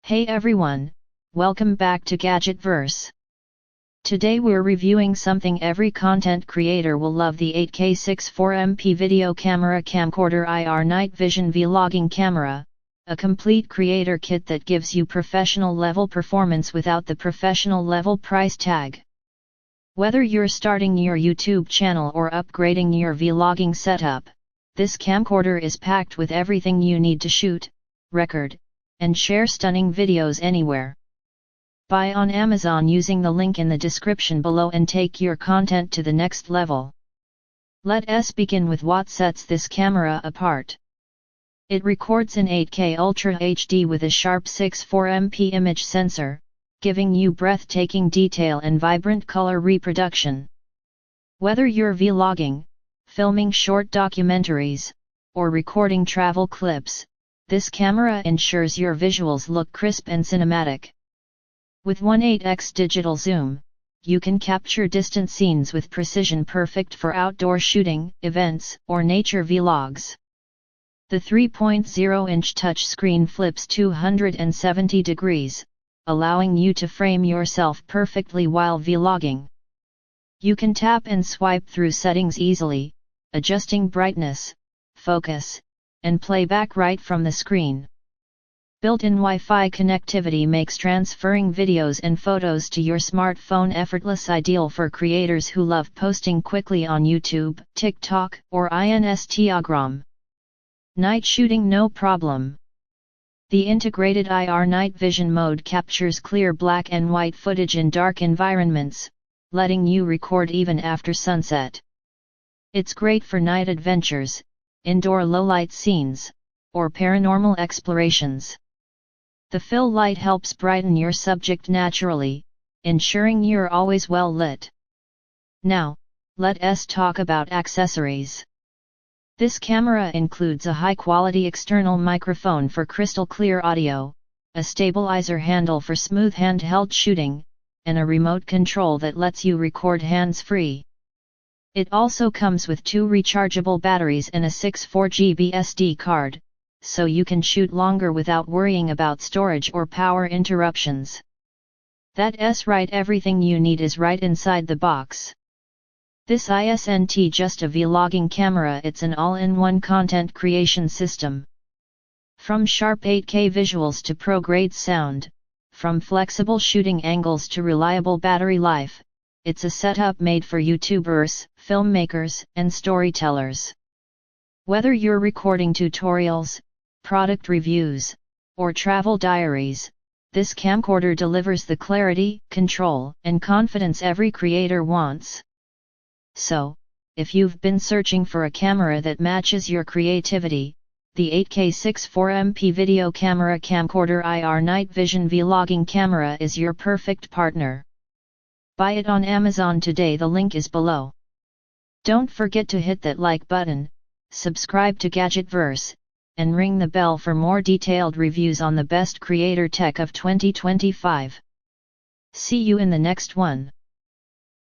Hey everyone, welcome back to Gadgetverse. Today we're reviewing something every content creator will love, the 8K 64MP video camera Camcorder IR Night Vision Vlogging Camera, a complete creator kit that gives you professional level performance without the professional level price tag. Whether you're starting your YouTube channel or upgrading your vlogging setup, this camcorder is packed with everything you need to shoot, record, and share stunning videos anywhere. Buy on Amazon using the link in the description below and take your content to the next level. Let us begin with what sets this camera apart. It records in 8K Ultra HD with a sharp 64MP image sensor, giving you breathtaking detail and vibrant color reproduction. Whether you're vlogging, filming short documentaries, or recording travel clips, this camera ensures your visuals look crisp and cinematic. With 1.8x digital zoom, you can capture distant scenes with precision, perfect for outdoor shooting, events, or nature vlogs. The 3.0-inch touchscreen flips 270 degrees, allowing you to frame yourself perfectly while vlogging. You can tap and swipe through settings easily, adjusting brightness, focus, and playback right from the screen. Built-in Wi-Fi connectivity makes transferring videos and photos to your smartphone effortless, ideal for creators who love posting quickly on YouTube, TikTok, or Instagram. Night shooting no problem. The integrated IR night vision mode captures clear black and white footage in dark environments, letting you record even after sunset. It's great for night adventures, indoor low-light scenes, or paranormal explorations. The fill light helps brighten your subject naturally, ensuring you're always well lit. Now, let us talk about accessories. This camera includes a high-quality external microphone for crystal clear audio, a stabilizer handle for smooth handheld shooting, and a remote control that lets you record hands-free. It also comes with 2 rechargeable batteries and a 64GB SD card, so you can shoot longer without worrying about storage or power interruptions. That's right, everything you need is right inside the box. This isn't just a vlogging camera, it's an all-in-one content creation system. From sharp 8K visuals to pro-grade sound, from flexible shooting angles to reliable battery life, it's a setup made for YouTubers, filmmakers, and storytellers. Whether you're recording tutorials, product reviews, or travel diaries, this camcorder delivers the clarity, control, and confidence every creator wants. So, if you've been searching for a camera that matches your creativity, the 8K 64MP video camera Camcorder IR Night Vision Vlogging Camera is your perfect partner. Buy it on Amazon today, the link is below. Don't forget to hit that like button, subscribe to Gadgetverse, and ring the bell for more detailed reviews on the best creator tech of 2025. See you in the next one.